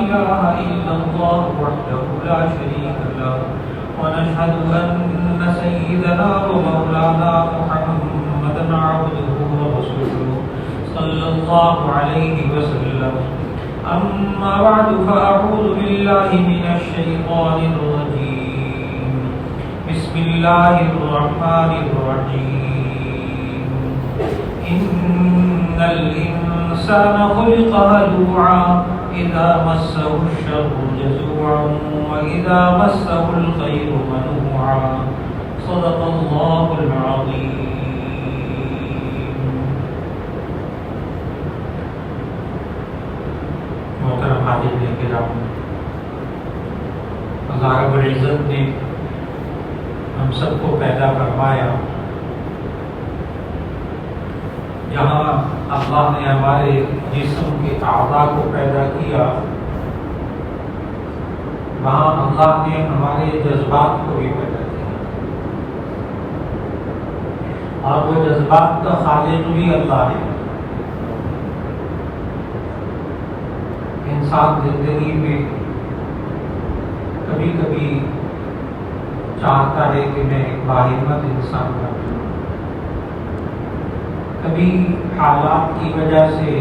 إله إلا الله وحده لا شريك له ونشهد أن سيدنا ومولانا محمدا عبده ورسوله صلى الله عليه وسلم. أما بعد فأعوذ بالله من الشيطان الرجيم. بسم الله الرحمن الرحيم. إن الإنسان خلق هلوعا إذا مسه الشر جزوعا وإذا مسه الخير منوعا. صدق الله العظيم. محترم حاضرین کرام، اللہ رب العزت نے ہم سب کو پیدا فرمایا. جہاں اللہ نے ہمارے جسم کے اعضاء کو پیدا کیا، وہاں اللہ نے ہمارے جذبات کو بھی پیدا کیا، اور وہ جذبات کا خالق بھی اللہ ہے. انسان زندگی میں کبھی کبھی چاہتا ہے کہ میں ایک باہمت انسان بنوں. کبھی حالات کی وجہ سے،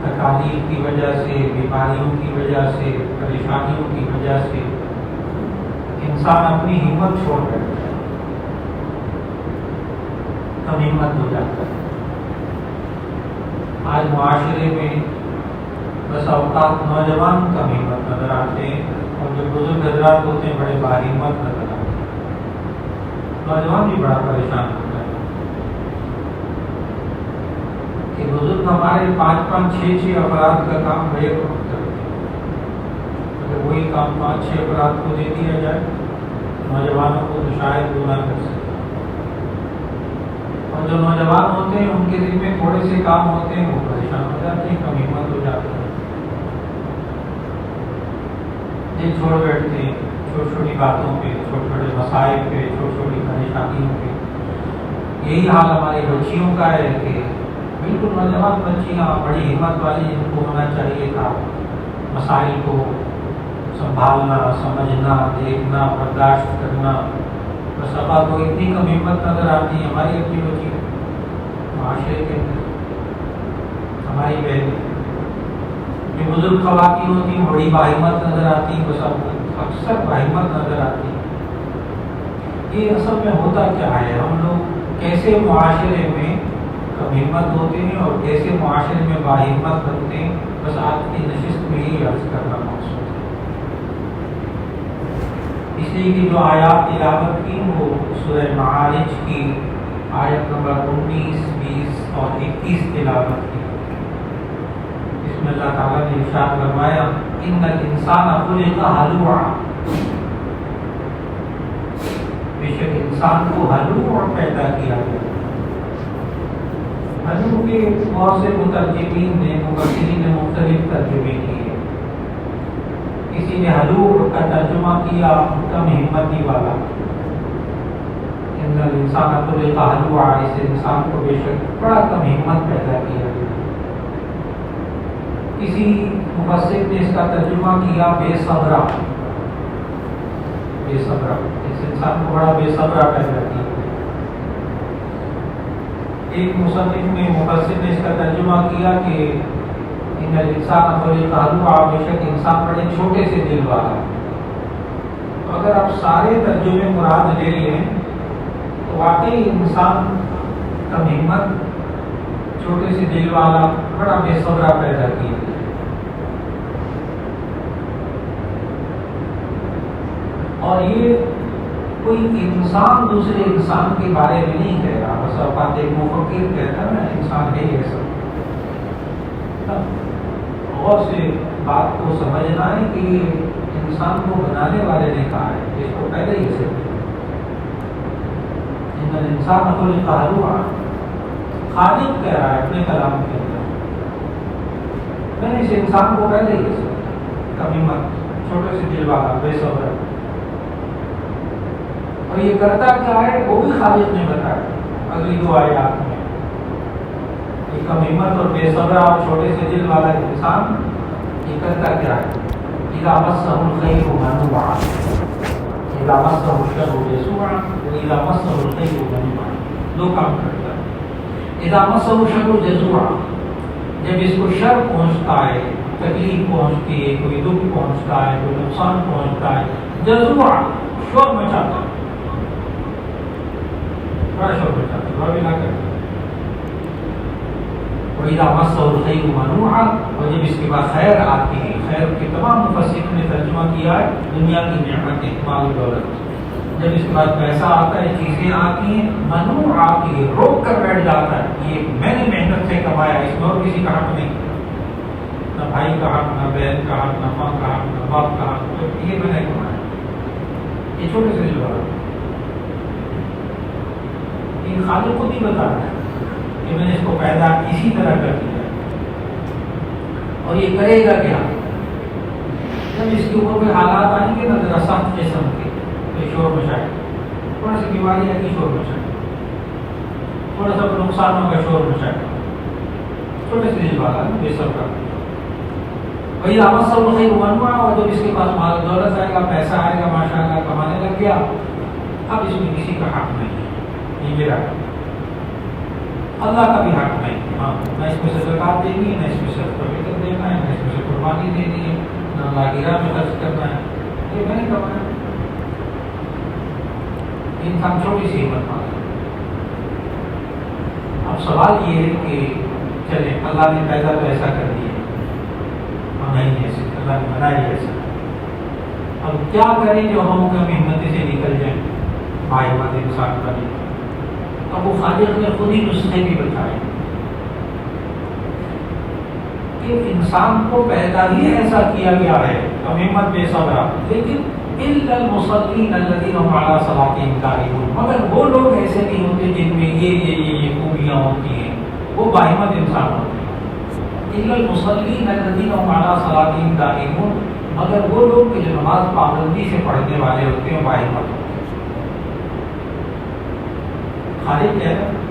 تکالیف کی وجہ سے، بیماریوں کی وجہ سے، پریشانیوں کی وجہ سے انسان اپنی ہمت چھوڑ بیٹھتا ہے، کم ہمت ہو جاتا ہے. آج معاشرے میں بس اوقات نوجوان کم ہمت نظر آتے ہیں، اور جو بزرگ حضرات ہوتے ہیں بڑے باہمت نظر آتے ہیں. نوجوان بھی بڑا پریشان ہوتا ہے کہ بزرگ ہمارے 5-5 6-6 افراد کا کام بڑے وقت کرتے ہیں. اگر وہی کام 5-6 افراد کو دے دیا جائے، نوجوانوں کو تو شاید وہ نہ کر سکے. اور جو نوجوان ہوتے ہیں ان کے دل میں تھوڑے سے کام ہوتے ہیں، وہ پریشان ہو جاتے ہیں، کم ہمت ہو جاتے ہیں، دل چھوڑ بیٹھتے ہیں چھوٹی چھوٹی باتوں پہ، چھوٹے چھوٹے مسائل پہ، چھوٹی چھوٹی پریشانیوں پہ. یہی حال ہماری بچیوں کا ہے کہ بالکل نوجوان بچیاں بڑی ہمت والی، جن کو ہونا چاہیے تھا مسائل کو سنبھالنا، سمجھنا، دیکھنا، برداشت کرنا، بس ابا کو اتنی کم ہمت نظر آتی ہے. ہماری اپنی بچی معاشرے کے اندر ہماری بہن جو بزرگ خواتین ہوتی ہیں بڑی باہمت نظر آتی ہیں، بس اکثر باہمت نظر آتی ہیں. یہ اصل میں ہوتا کیا ہے؟ ہم لوگ کیسے معاشرے میں کم ہمت ہوتے ہیں اور کیسے معاشرے میں باہمت بنتے ہیں، بس آج کی نشست میں ہی عرض کرنا مقصود ہے. اس لیے کہ جو آیات تلاوت کی وہ سورہ معارج کی آیت نمبر 19، 20 اور 21 تلاوت کی. اس میں اللہ تعالیٰ نے ارشاد فرمایا ان الانسان خلق ہلوعا، بے شک انسان کو ہلوع پیدا کیا گیا. ہلوع کے بہت سے مترجمین نے، مفسرین نے مختلف ترجمے کیے. کسی نے ہلوع کا ترجمہ کیا کم ہمتی والا. ان الانسان خلق ہلوعا، اس انسان کو بے شک بڑا کم ہمت پیدا کیا گیا. کسی مفسر نے اس کا ترجمہ کیا بے صبرا. بے صبرا، اس انسان کو بڑا بے صبرا پیدا کیا. ایک مصنف نے، مفسر نے اس کا ترجمہ کیا کہ ان الانسان خلق ہلوعا، بے شک انسان بڑے چھوٹے سے دل والا. تو اگر آپ سارے ترجمے مراد لے لیں تو واقعی انسان کم ہمت، چھوٹے سے دل والا، بڑا بے صبرا پیدا کیا. اور یہ کوئی انسان دوسرے انسان کے بارے میں نہیں کہہ رہا. بس اوقات ایک مفکر کہتا ہے نا انسان ہے یہ سب. غور سے بات کو سمجھنا ہے کہ انسان کو بنانے والے نے کہا ہے، اس کو پہلے ہی سے ان الانسان خلق ہلوعا، خالق کہہ رہا ہے اپنے کلام کے اندر. میں نے اس انسان کو پہلے ہی سے کم ہمت، چھوٹے سے دل والا، بے صبر. اور یہ کرتا کیا ہے وہ بھی خالق نے بتایا اگلی 2 آیات میں. کم ہمت اور بے صبر اور چھوٹے سے دل والا انسان کرتا کیا ہے؟ اذا مسه الخير منوعا، اذا مسه الشر جزوعا، واذا مسه الخير منوعا، دو کام کرتا ہے۔ اذا مسه الشر جزوعا، جب اس کو شر پہنچتا ہے، تکلیف پہنچتی ہے، کوئی دکھ پہنچتا ہے، کوئی نقصان پہنچتا ہے، جزوعا شور مچاتا ہے، بڑا شور مچاتا ہے، بڑا بھی نہ کرتا ہے۔ وَإِذَا مَسَّهُ الْخَيْرُ مَنُوعًا، اور جب اس کے بعد خیر آتی ہے، خیر کے تمام مفسرین نے ترجمہ کیا ہے دنیا کی نعمتیں، مال و دولت، جب اس کے بعد پیسہ آتا ہے، چیزیں آتی ہیں، منوع آتی ہے، روک کر بیٹھ جاتا ہے، یہ میں نے محنت سے کمایا، اس میں اور کسی کا حق نہیں، نہ بھائی کا حق، نہ بہن کا حق، نہ ماں کا حق، نہ باپ کا حق، تو یہ میں نے کمایا۔ یہ چھوٹے سے جواب یہ خالق خود ہی بتا رہا ہے کہ میں نے اس کو پیدا اسی طرح کر دیا اور یہ کرے گا کیا؟ جب اس کے اوپر کوئی حالات آئیں گے نا ذرا سخت قسم کے، کوئی شور مچائے، تھوڑا سی بیماری ہے کہ شور مچائے، تھوڑا سا نقصانوں کا شور مچائے، چھوٹے سے دل والا بے سب کا وہی آمد سب خیر منوعا، اور جب اس کے پاس مال دولت آئے گا، پیسہ آئے گا، ماشاء اللہ کمانے لگ گیا، اب اس میں کسی کا حق نہیں ہے، یہ میرا حق، اللہ کا بھی حق نہیں، ہاں نہ اس میں سے زکات دینی ہے، نہ اس میں سے فطر دینا ہے، نہ اس میں سے قربانی دینی ہے، نہ اللہ کی راہ میں خرچ کرنا ہے، یہ میں نے کمایا۔ انسان چھوٹی سی ہمت مانگتا ہے۔ اب سوال یہ ہے کہ چلے اللہ نے پیدا تو ایسا کر دیا، ہم نہیں ایسے، اللہ نے بنایا ایسا، اب کیا کریں جو ہم ہمت سے نکل جائیں، باہمت انسان کا نہیں۔ اب وہ خالق نے خود ہی نسخے بھی بتائے کہ انسان کو پیدا ہی ایسا کیا گیا ہے، کم ہمت بے صبر، لیکن الا المصلین الذین هم علی صلاتهم دائمون، مگر وہ لوگ ایسے نہیں ہوتے جن میں یہ خوبیاں ہوتی ہیں، وہ باہمت انسان ہوتے ہیں۔ الا المصلین الذین هم علی صلاتهم دائمون، مگر وہ لوگ کہ جو نماز پابندی سے پڑھنے والے ہوتے ہیں، باہمت ہوتے ہیں۔ خالق کہہ رہا ہے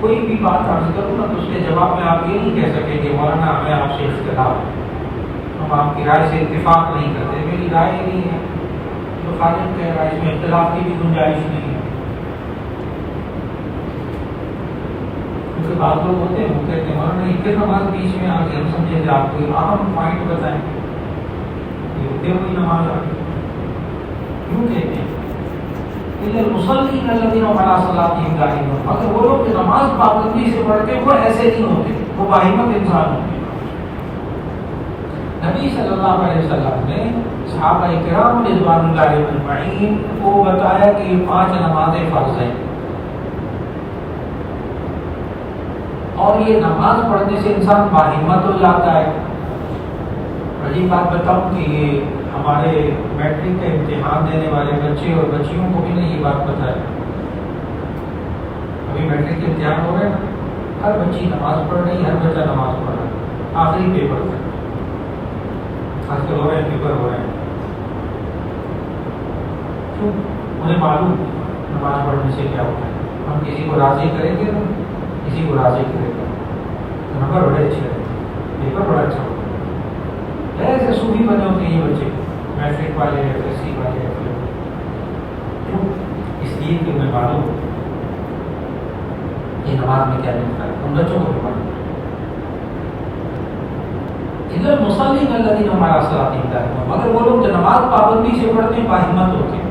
کوئی بھی بات عرض کروں نا تو اس کے جواب میں آپ یہ نہیں کہہ سکیں کہ مولانا ہمیں آپ سے اختلاف ہے، ہم آپ کی رائے سے اتفاق نہیں کرتے، میری رائے نہیں ہے، تو خالق کہہ رہا ہے اس میں اختلاف کی بھی گنجائش نہیں ہے۔ کیونکہ بعض لوگ ہوتے ہیں وہ کہتے ہیں مولانا ایک نماز بیچ میں آ گئی، ہم سمجھے کہ آپ کوئی اہم پوائنٹ بتائیں، یہ ہوتے ہوئی نماز آ گئی، کیوں کہتے ہیں المصلین الذین هم علی صلاتهم دائمون، مگر وہ لوگ جو نماز پابندی سے پڑھتے وہ ایسے نہیں ہوتے، وہ باہمت انسان ہوتے۔ نبی صلی اللہ علیہ وسلم نے صحابہ کرام رضوان اللہ علیہم اجمعین کو بتایا کہ یہ 5 نمازیں فرض ہیں، اور یہ نماز پڑھنے سے انسان باہمت ہو جاتا ہے۔ عجیب بات بتاؤں کہ یہ ہمارے میٹرک کا امتحان دینے والے بچے اور بچیوں کو بھی نہیں یہ بات پتہ ہے۔ ابھی میٹرک کے امتحان ہو رہے ہیں، ہر بچی نماز پڑھ رہی، ہر بچہ نماز پڑھ رہا ہے، آخری پیپر تک آج کل ہو رہے ہیں، پیپر ہو رہے ہیں، کیوں؟ انہیں معلوم نماز پڑھنے سے کیا ہوتا ہے، ہم کسی کو راضی کریں گے نا، کسی کو راضی کریں گے تو نمبر بڑے اچھے رہتے ہیں، پیپر بڑا اچھا ہوتا ہے۔ ایسے صوفی بنے ہوتے ہیں یہ بچے، میٹرک والے، ایف ایس سی والے، کیوں؟ اس لیے کہ انہیں معلوم یہ نماز میں کیا ملتا ہے، ان بچوں کو بھی معلوم۔ الا المصلین الذین هم علی صلاتهم دائمون، مگر وہ لوگ جو نماز پابندی سے پڑھتے ہیں باہمت ہوتے ہیں۔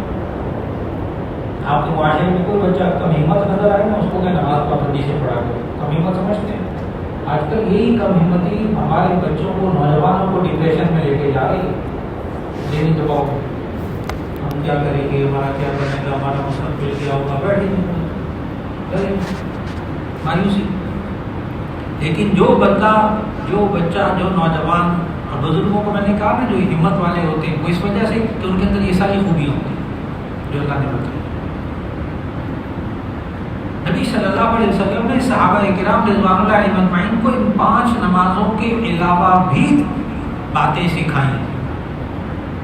آپ کے معاشرے میں کوئی بچہ کم ہمت نظر آئے نا، اس کو کہ نماز پابندی سے پڑھا کرے، کم ہمت سمجھتے ہیں۔ آج کل یہی کم ہمتی ہمارے بچوں کو، نوجوانوں کو ڈپریشن میں لے کے جا رہی ہے، ذہنی دباؤ میں، ہم کیا کریں گے، ہمارا کیا بنے گا، ہمارا مستقبل کیا ہوگا، بیٹھ ہی مایوسی۔ لیکن جو بندہ، جو بچہ، جو نوجوان اور بزرگوں کو میں نے کہا نا جو ہمت والے ہوتے ہیں، وہ اس وجہ سے کہ ان کے اندر یہ ساری خوبیاں ہوتی ہیں جو اللہ نے بتائی۔ نبی صلی اللہ علیہ وسلم نے صحابہ کرام رضوان اللہ علیہم اجمعین کو ان 5 نمازوں کے علاوہ بھی باتیں سکھائیں۔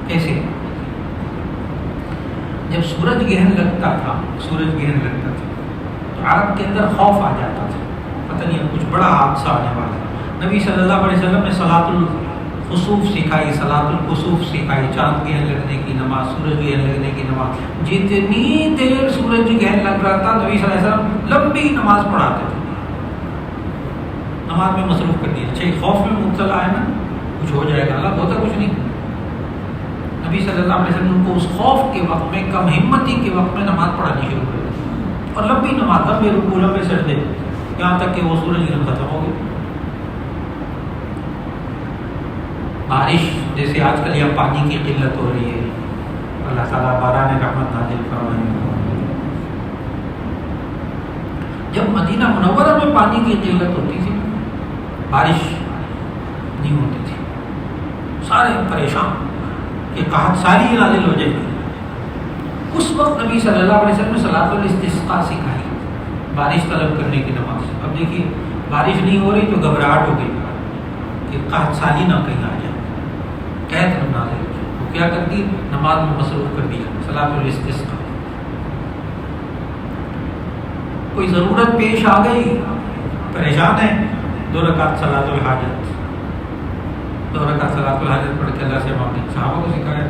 کیسے؟ جب سورج گرہن لگتا تھا تو عرب کے اندر خوف آ جاتا تھا، پتہ نہیں کچھ بڑا حادثہ آنے والا ہے، نبی صلی اللہ علیہ وسلم نے صلاۃ الخسوف سکھائی، صلاۃ الکسوف سکھائی، چاند گہن لگنے کی نماز، سورج گہن لگنے کی نماز. جتنی دیر سورج گہن لگ رہا تھا نبی صلی اللہ علیہ وسلم لمبی نماز پڑھاتے تھے، نماز میں مصروف کر دیا. اچھا خوف میں مبتلا ہے نا، کچھ ہو جائے گا، اللہ ہوتا کچھ نہیں. نبی صلی اللہ علیہ وسلم کو اس خوف کے وقت میں، کم ہمتی کے وقت میں نماز پڑھانی شروع کر دی، اور لمبی نماز، لمبے رکوع، لمبے سجدے، یہاں تک کہ وہ سورج گرہن ختم ہو گئی. بارش جیسے آج کل یہاں پانی کی قلت ہو رہی ہے، اللہ تعالیٰ باران رحمت نازل فرمائے. جب مدینہ منورہ میں پانی کی قلت ہوتی تھی، بارش نہیں ہوتی تھی، سارے پریشان کہ قحط ساری نازل ہو جائے گی. اس وقت نبی صلی اللہ علیہ وسلم نے صلاۃ الاستسقاء سکھائی، بارش طلب کرنے کی نماز. اب دیکھیے بارش نہیں ہو رہی تو گھبراہٹ ہو گئی کہ قحط سالی نہ کہیں آ جائے، قحط نہ نازل ہو جائے. وہ کیا کرتی، نماز میں مصروف کر دیا صلاۃ الاستسقاء. کوئی ضرورت پیش آ گئی، پریشان ہے، 2 رکعت صلاۃ الحاجت، 2 رکعت صلاۃ الحاجت پڑھ کے اللہ سے مانگی. صحابہ کو سکھایا.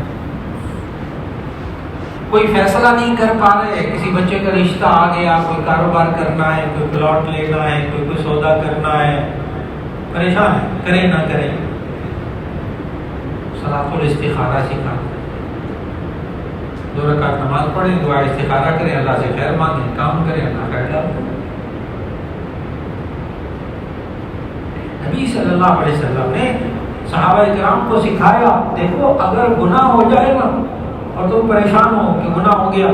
کوئی فیصلہ نہیں کر پا رہے، کسی بچے کا رشتہ آ گیا، کوئی کاروبار کرنا ہے، کوئی پلاٹ لینا ہے، کوئی سودا کرنا ہے، پریشان ہے، کرے نہ کرے، صلاۃ الاستخارہ سکھا. 2 رکعت نماز پڑھیں، دعا استخارہ کریں، اللہ سے خیر مانگیں، کام کریں، اللہ خیر ڈال. نبی صلی اللہ علیہ وسلم نے صحابہ کرام کو سکھایا. دیکھو اگر گناہ ہو جائے گا اور تم پریشان ہو کہ گناہ ہو گیا،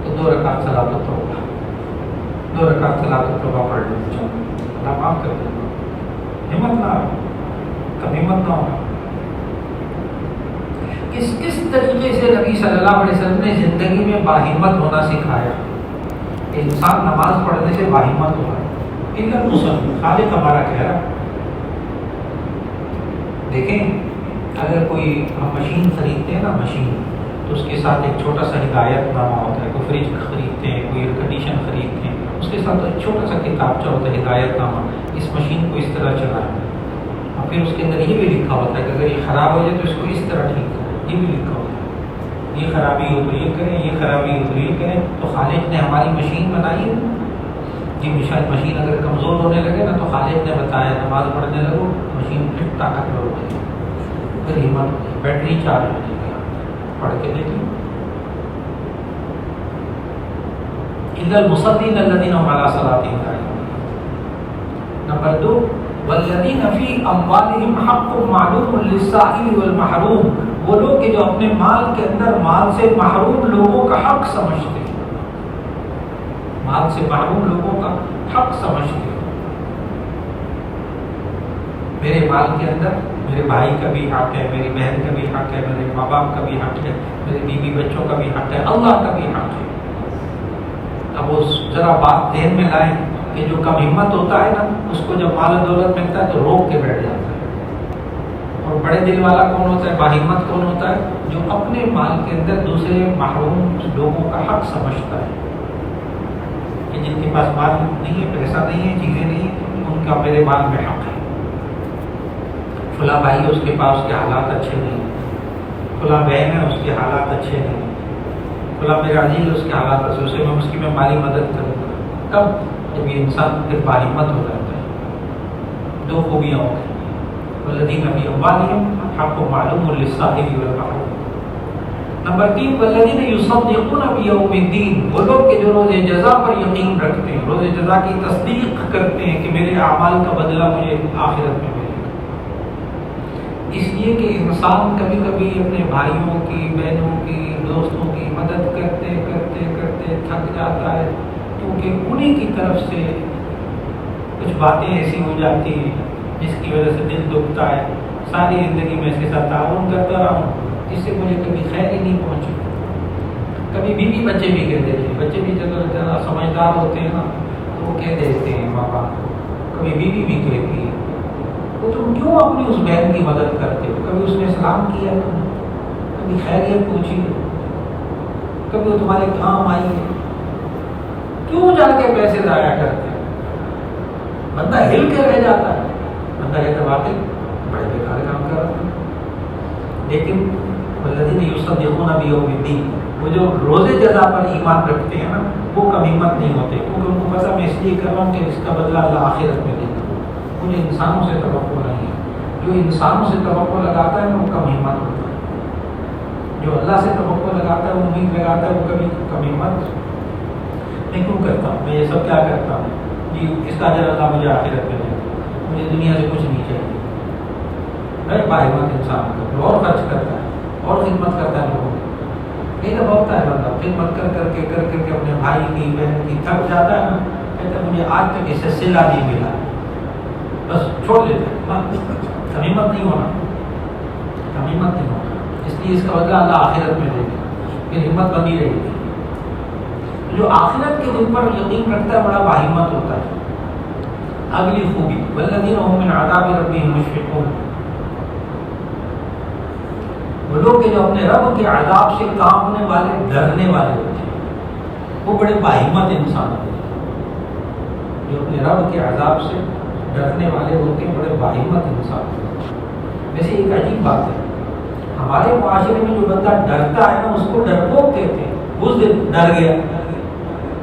تو 2 رکعت صلاۃ التوبہ، 2 رکعت صلاۃ التوبہ پڑھ لو، اللہ معاف کر دے. ہمت نہ ہو، کبھی ہمت نہ ہو. کس طریقے سے نبی صلی اللہ علیہ وسلم نے زندگی میں باہمت ہونا سکھایا. انسان نماز پڑھنے سے باہمت ہوا ہے. ادھر مسلم خالق ہمارا کہہ رہا. دیکھیں اگر کوئی ہم مشین خریدتے ہیں نا، مشین، تو اس کے ساتھ ایک چھوٹا سا ہدایت نامہ ہوتا ہے. کوئی فریج خریدتے ہیں، کوئی ایئر کنڈیشن خریدتے ہیں، اس کے ساتھ ایک چھوٹا سا کتابچہ ہوتا ہے، ہدایت نامہ، اس مشین کو اس طرح چلانا. اور پھر اس کے اندر یہ بھی لکھا ہوتا ہے کہ اگر یہ خراب ہو جائے تو اس کو اس طرح ٹھیک کریں. یہ بھی لکھا ہوتا ہے، یہ خرابی ہو تو یہ کریں، یہ خرابی ہو تو یہ کریں. تو خالق نے ہماری مشین بنائی ہے. جی مشین اگر کمزور ہونے لگے نا تو خالق نے بتایا نماز پڑھنے لگو، مشین پھر طاقتور ہو جائے گی، پھر ہمت ہو جائے، بیٹری چارج ہو جائے گی. پڑھ کے دیکھیں. الا المصلين الذين هم على صلاتهم دائمون. نمبر 2، والذین فی اموالہم حق معلوم للسائل والمحروم. وہ لوگ کہ جو اپنے مال کے اندر مال سے محروم لوگوں کا حق سمجھتے ہیں، مال سے محروم لوگوں کا حق سمجھتے ہیں. میرے مال کے اندر میرے بھائی کا بھی حق ہے، میری بہن کا بھی حق ہے، میرے ماں باپ کا بھی حق ہے، میرے بیوی بچوں کا بھی حق ہے، اللہ کا بھی حق ہے. اب وہ ذرا بات ذہن میں لائیں کہ جو کم ہمت ہوتا ہے نا، اس کو جب مال و دولت ملتا ہے تو روک کے بیٹھ جاتا ہے. اور بڑے دل والا کون ہوتا ہے، باہمت کون ہوتا ہے، جو اپنے مال کے اندر دوسرے محروم لوگوں کا حق سمجھتا ہے. کہ جن کے پاس مال نہیں ہے، پیسہ نہیں ہے، چیزیں نہیں ہیں، ان کا میرے مال میں حق ہے. فلاں بھائی ہے، اس کے پاس اس کے حالات اچھے نہیں ہیں، فلاں بہن ہے، اس کے حالات اچھے نہیں ہیں، فلاں میرا عزیز اس کے حالات اچھے، اسے میں اس کی میں مالی مدد کروں گا. کب؟ جب یہ انسان پھر باہمت ہو جاتا ہے. 2 خوبیاں ہوں گی. والذین فی اموالہم حق معلوم للسائل والمحروم. نمبر 3، والذین یصدقون بیوم الدین. وہ لوگ کہ جو روز جزا پر یقین رکھتے ہیں، روز جزا کی تصدیق کرتے ہیں کہ میرے اعمال کا بدلہ مجھے آخرت میں ملے گا. اس لیے کہ انسان کبھی کبھی اپنے بھائیوں کی، بہنوں کی، دوستوں کی مدد کرتے کرتے کرتے تھک جاتا ہے، کیونکہ انہی کی طرف سے کچھ باتیں ایسی ہو جاتی ہیں جس کی وجہ سے دل دکھتا ہے. ساری زندگی میں اس کے ساتھ تعاون کرتا رہا ہوں، جس سے مجھے کبھی خیر ہی نہیں پہنچی. کبھی بیوی بچے بھی کہہ دیتے ہیں، بچے بھی جب ذرا سمجھدار ہوتے ہیں نا تو وہ کہہ دیتے ہیں ماں باپ کو. کبھی بیوی بھی کہتی ہے تو تم کیوں اپنی اس بہن کی مدد کرتے ہو؟ کبھی اس نے سلام کیا تم نے؟ کبھی خیریت پوچھی؟ کبھی وہ تمہارے کام آئی ہے؟ کیوں جا کے پیسے ضائع کرتے ہیں؟ بندہ ہل کے رہ جاتا ہے، بندہ کہتا ہے واقعی بڑے بیکار کام کر رہا ہے. لیکن والذین یصدقون بیوم الدین، وہ جو روز جزا پر ایمان رکھتے ہیں نا، وہ کم ہمت نہیں ہوتے، کیونکہ ان کو پتہ میں اس لیے کر رہا ہوں کہ اس کا بدلہ اللہ آخرت میں دے گا. مجھے انسانوں سے توقع نہیں ہے. جو انسانوں سے توقع لگاتا ہے وہ کم ہمت ہوتا ہے. جو اللہ سے توقع لگاتا ہے، وہ امید لگاتا ہے، وہ کبھی کم ہمت. میں کیوں کرتا ہوں؟ میں یہ سب کیا کرتا ہوں جی؟ اس کا اجر اللہ مجھے آخرت میں دے گا، مجھے دنیا سے کچھ نہیں چاہیے. میں باہمت انسان ہوتا ہے، اور خرچ کرتا ہے اور خدمت کرتا ہے لوگوں کی. یہ تو ہوتا ہے بندہ خدمت کر کے اپنے بھائی کی بہن کی تھک جاتا ہے نا، کہتا ہے مجھے آج تک اسے صلہ نہیں ملا، بس چھوڑ دیتا ہے. تمیمت نہیں ہونا، تمیمت نہیں ہونا. اس لیے اس کا بدلہ اللہ آخرت میں دے گا، پھر ہمت بنی رہے گی. جو آخرت کے دن پر یقین رکھتا ہے بڑا باہمت ہوتا ہے. اگلی خوبی والذین هم من عذاب ربهم مشفقون، وہ لوگ جو اپنے رب کے عذاب سے کانپنے والے، ڈرنے والے ہوتے ہیں، وہ بڑے باہمت انسان ہوتے ہیں. جو اپنے رب کے عذاب سے ڈرنے والے ہوتے ہیں، بڑے باہمت انسان ہوتے ہیں. ویسے ایک عجیب بات ہے، ہمارے معاشرے میں جو بندہ ڈرتا ہے نا، اس کو ڈرپوک کہتے ہیں. اس دن ڈر گیا.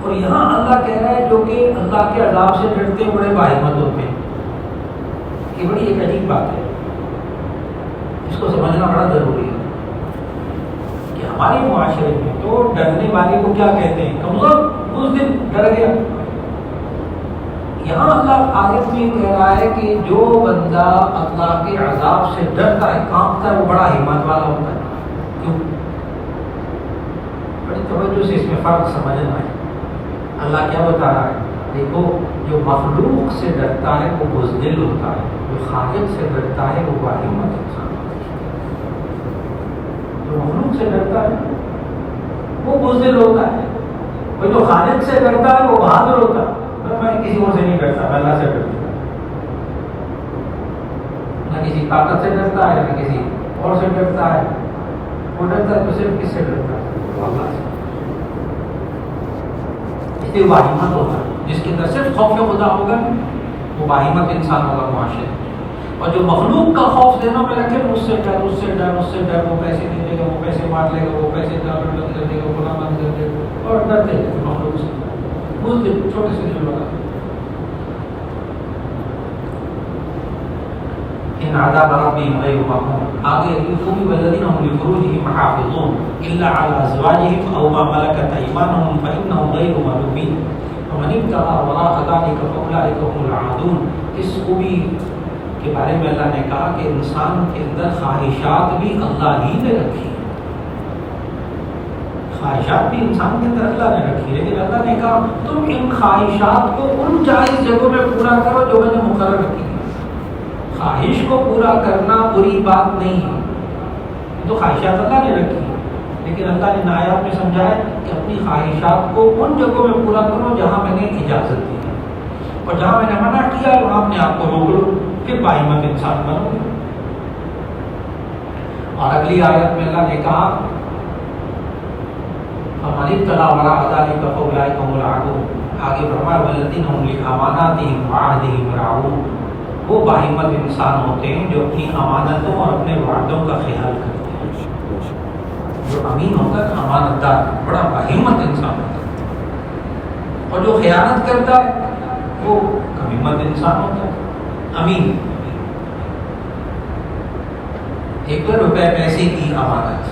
اور یہاں اللہ کہہ رہا ہے جو کہ اللہ کے عذاب سے ڈرتے ہیں بڑے باہمت ہوتے ہیں. یہ بڑی ایک عجیب بات ہے، اس کو سمجھنا بڑا ضروری ہے کہ ہمارے معاشرے میں تو ڈرنے والے کو کیا کہتے ہیں؟ کمزور. اس دن ڈر گیا. یہاں اللہ آیت میں کہہ رہا ہے کہ جو بندہ اللہ کے عذاب سے ڈرتا ہے، کانپتا ہے، وہ بڑا ہمت والا ہوتا ہے. کیوں؟ بڑی توجہ سے اس میں فرق سمجھنا ہے. اللہ کیا بتا رہا ہے؟ دیکھو، جو مخلوق سے ڈرتا ہے وہ بزدل ہوتا ہے، جو خالق سے ڈرتا ہے وہ باہمت انسان ہوتا ہے. جو مخلوق سے ڈرتا ہے وہ بزدل ہوتا ہے، اور جو خالق سے ڈرتا ہے وہ بہادر ہوتا ہے. میں کسی اور سے نہیں ڈرتا، میں اللہ سے ڈرتا ہوں. نہ کسی طاقت سے ڈرتا ہے، نہ کسی اور سے ڈرتا ہے. وہ ڈرتا ہے تو صرف کس سے ڈرتا ہے؟ اللہ سے. اس لیے باہمت ہوتا ہے. جس کے اندر صرف خوف خدا ہوگا وہ باہمت انسان ہوگا معاشرے. اور جو مخلوق کا خوف دینا میں رکھے، مجھ سے ڈر، مجھ سے ڈر، مجھ سے ڈر، وہ پیسے نہیں دے گا، وہ پیسے مار لے گا، وہ پیسے بند کر دے گا، فلاں بند کر دے گا، اور ڈرتے ہیں مخلوق سے. اس دن چھوٹے سے دل والا ان عذاب ربهم غیر مأمون. آگے خوبی والذین هم لفروجهم حافظون الا علی ازواجهم او ما ملکت ایمانهم فانهم غیر ملومین ومن ابتغى وراء ذلك فاولئک هم العادون. اس خوبی کے بارے میں اللہ نے کہا کہ انسان کے اندر خواہشات بھی اللہ ہی نے رکھی. خواہشات بھی انسان کے اندر اللہ نے رکھی، لیکن اللہ نے کہا تم ان خواہشات کو ان جائز جگہوں میں پورا کرو جو میں نے مقرر رکھی. خواہش کو پورا کرنا بری بات نہیں ہے، تو خواہشات اللہ نے رکھی، لیکن اللہ نے آیات میں سمجھایا کہ اپنی خواہشات کو ان جگہوں میں پورا کرو جہاں میں نے اجازت دی ہے، اور جہاں میں نے منع کیا ہے وہاں اپنے آپ کو روک لو، پھر باہمت انسان بنو گے. اور اگلی آیت میں اللہ نے کہا فمن ابتغى وراء ذلك فاولئك هم العادون. آگے فرمایا والذین هم لأماناتهم وعهدهم راعون. وہ باہمت انسان ہوتے ہیں جو اپنی امانتوں اور اپنے وعدوں کا خیال کرتے ہیں. جو امین ہوتا ہے، امانتدار، بڑا باہمت انسان ہوتا ہے. اور جو خیانت کرتا ہے وہ کمیمت انسان ہوتا ہے. امین ایک تو روپے پیسے کی امانت،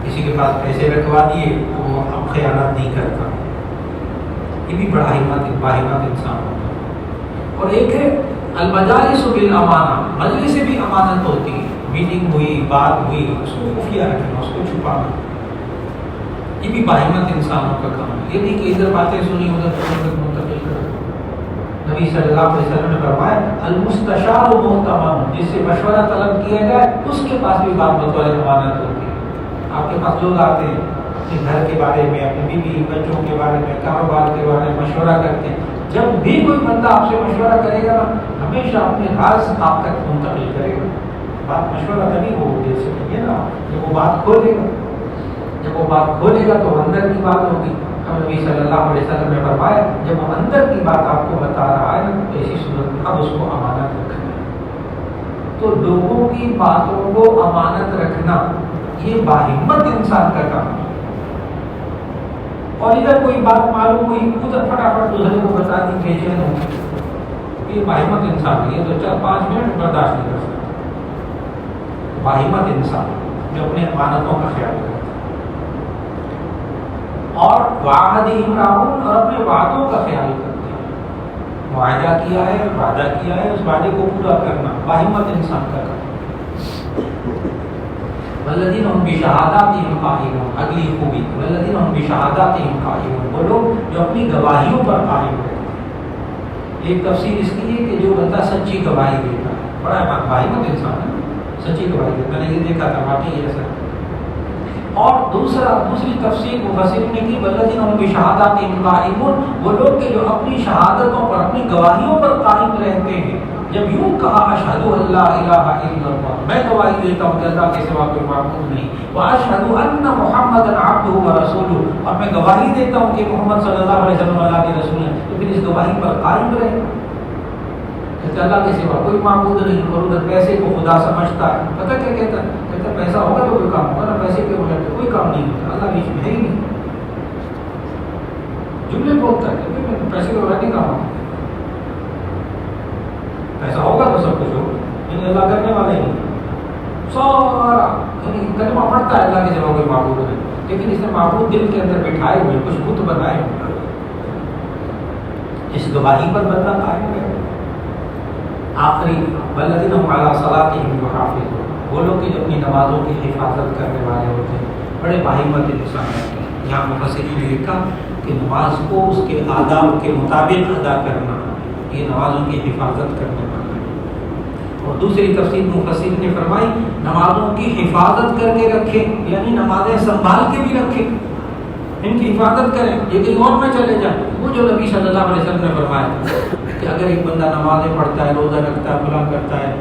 کسی کے پاس پیسے رکھوا دیے تو وہ اب خیانت نہیں کرتا، یہ بھی بڑا باہمت انسان ہوتا ہے. اور ایک ہے المجالس بالامانہ، مجلس سے بھی امانت ہوتی ہے. میٹنگ ہوئی، بات ہوئی، اس کو خفیہ رکھنا، اس کو چھپانا، یہ بھی باہمت انسانوں کا کام ہے. یہ نہیں کہ ادھر باتیں سنی ادھر منتقل کرنا. نبی صلی اللہ علیہ وسلم نے فرمایا المستشار محتمم، جس سے مشورہ طلب کیا جائے اس کے پاس بھی بات بطور امانت ہوتی ہے. آپ کے پاس لوگ آتے ہیں اپنے گھر کے بارے میں، اپنی بیوی بچوں کے بارے میں، کاروبار کے بارے میں مشورہ کرتے ہیں. جب بھی کوئی بندہ آپ سے مشورہ کرے گا نا، ہمیشہ اپنے راز آپ تک منتقل کرے گا. بات مشورہ تبھی وہ دے سکیں گے نا جب وہ بات کھولے گا. جب وہ بات کھولے گا تو اندر کی بات ہوگی. تو نبی صلی اللہ علیہ وسلم نے فرمایا جب وہ اندر کی بات آپ کو بتا رہا ہے تو ایسی صورت میں اب اس کو امانت رکھنا ہے۔ تو لوگوں کی باتوں کو امانت رکھنا یہ باہمت انسان کا کام ہے، اور ادھر کوئی بات معلوم ہوئی ادھر فٹافٹ دوسرے کو بتا دی بے چین ہو، یہ باہمت انسان ہے، یہ تو 4-5 منٹ برداشت نہیں کر سکتا۔ باہمت انسان جو اپنے امانتوں کا خیال کرتا ہے اور وعدہم راعون، اور اپنے وعدوں کا خیال کرتے ہیں۔ وعدہ کیا ہے، وعدہ کیا ہے، اس وعدے کو پورا کرنا باہمت انسان کا کام۔ والذین هم بشہاداتہم قائمون، اگلی خوبی والذین هم بشہاداتہم قائمون، وہ لوگ جو اپنی گواہیوں پر قائم رہتے ہیں۔ ایک تفسیر اس کی ہے کہ جو بندہ سچی گواہی دیتا ہے، بڑا باہمت انسان ہے، سچی گواہی دیتا ہے، میں نے یہ دیکھا تھا واقعی ایسا۔ اور دوسری تفسیر مفسرین نے کی والذین هم بشہاداتہم قائمون، وہ لوگ کہ جو اپنی شہادتوں پر، اپنی گواہیوں پر قائم رہتے ہیں۔ جب یوں کہا اشہد ان لا الہ الا اللہ، میں گواہی دیتا ہوں کہ اللہ کے سوا کوئی معبود نہیں، واشہد ان محمدا عبدہ ورسولہ، اور میں گواہی دیتا ہوں کہ محمد صلی اللہ علیہ وسلم اللہ کے رسول ہیں، تو پھر اس گواہی پر قائم رہے کہ اللہ کے سوا کوئی معبود نہیں، اور ادھر پیسے کو خدا سمجھتا ہے۔ پتہ کیا کہتا ہے؟ کہتا ہے پیسہ ہوگا تو کوئی کام ہوگا نا، پیسے کے بغیر کوئی کام نہیں ہوتا، اللہ بیچ میں ہے ہی نہیں۔ جملے بولتا ہے کہ میں پیسے کے بغیر نہیں کام ہوگا، پیسا ہوگا تو سب کچھ ہوگا، لیکن اللہ کرنے والے نہیں۔ سارا یعنی کلمہ پڑھتا ہے اللہ کے سوا کوئی معبود نہیں، لیکن اس نے معبود دل کے اندر بٹھائے ہوئے، کچھ بت بنائے ہوئے۔ اس گواہی پر بندہ قائم ہے۔ آخری والذین هم علی صلاتہم یحافظون، وہ لوگ جو اپنی نمازوں کی حفاظت کرنے والے ہوتے ہیں، بڑے باہمت انسان ہیں۔ یہاں مفسرین نے لکھا کہ نماز کو اس کے آداب کے مطابق ادا کرنا، یہ نمازوں کی حفاظت کرنے والا ہے۔ اور دوسری تفسیر مفسرین نے فرمائی نمازوں کی حفاظت کر کے رکھے، یعنی نمازیں سنبھال کے بھی رکھے، ان کی حفاظت کریں، یہ کہیں اور میں چلے جائیں۔ وہ جو نبی صلی اللہ علیہ وسلم نے فرمایا کہ اگر ایک بندہ نمازیں پڑھتا ہے، روزہ رکھتا ہے، فلاں کرتا ہے،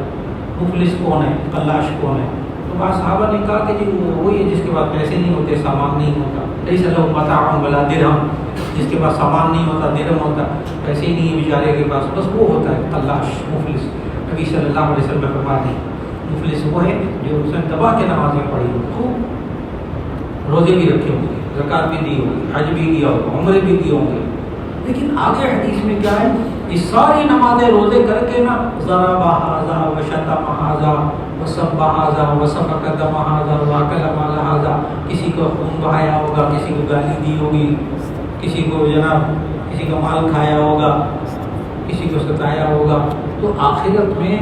مفلس کون ہے، فلاش کون ہے؟ تو بعض صحابہ نے کہا کہ جی وہی ہے جس کے پاس پیسے نہیں ہوتے، سامان نہیں ہوتا، لیس لہ متاع ولا درہم، جس کے پاس سامان نہیں ہوتا، درہم ہوتا، پیسے ہی نہیں ہے بیچارے کے پاس، بس وہ ہوتا ہے فلاش، مفلس۔ نبی صلی اللہ علیہ وسلم نے فرما دی مفلس وہ ہے جو اس نے دبا کے نمازیں پڑھی ہوں، خوب روزے بھی رکھے ہوں گے، زکوٰۃ بھی دی ہوگی، حج بھی دیا ہوگا، عمرے بھی دیے ہوں گے، لیکن آگے حدیث میں کیا ہے، یہ ساری نمازیں روزے کر کے نا ضرب ھذا وشتم ھذا وسب ھذا وسفک دم ھذا واکل مال ھذا، کسی کو خون بہایا ہوگا، کسی کو گالی دی ہوگی، کسی کو جناب کسی کا مال کھایا ہوگا، کسی کو ستایا ہوگا، تو آخرت میں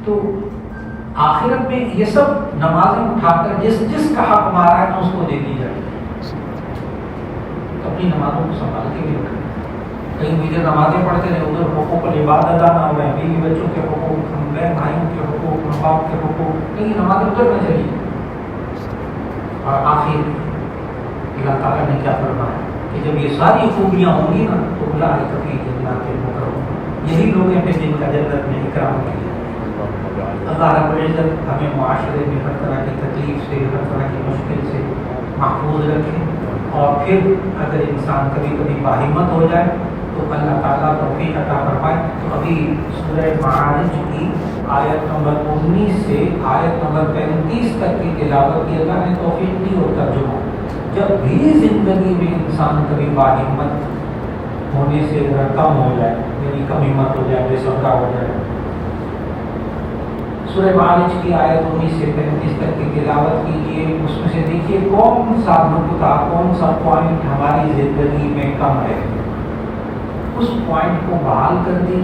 تو آخرت میں یہ سب نمازیں اٹھا کر جس جس کا حق مارا ہے تو اس کو دے دی جائے، اپنی نمازوں کو سنبھال کے بھی رکھیں۔ کہیں مجھے نمازیں پڑھتے رہے، ادھر حقوق العباد ادا نہ ہوئے، بیوی بچوں کے حقوق، بہن بھائیوں کے حقوق، ماں باپ کے حقوق، کہیں نمازیں ادھر نہ چلی۔ اور آخر اللہ تعالیٰ نے کیا فرمایا کہ جب یہ ساری خوبیاں ہوں گی نا تو اولئک فی جنات مکرمون، یہی لوگ ہیں جن کا جنت میں اکرام کیا۔ اللہ رب العزت ہمیں معاشرے میں ہر طرح کی تکلیف سے، ہر طرح کی مشکل سے محفوظ رکھے، اور پھر اگر انسان کبھی کبھی باہمت ہو جائے تو اللہ تعالیٰ توفیق عطا فرمائے۔ تو ابھی سورہ معارج کی آیت نمبر 19 سے آیت نمبر 35 تک کی تلاوت کی اللہ نے توفیق دی اور ترجمہ۔ جب بھی زندگی میں انسان کبھی باہمت ہونے سے کم ہو جائے، یعنی کم ہمت ہو جائے، بے صبرا ہو جائے، سورہ معارج کی آیت 19 سے 35 تک کی تلاوت کیجیے، اس میں سے دیکھیے کون سا نقطہ، کون سا پوائنٹ ہماری زندگی میں کم ہے، اس پوائنٹ کو بحال کر دیجیے۔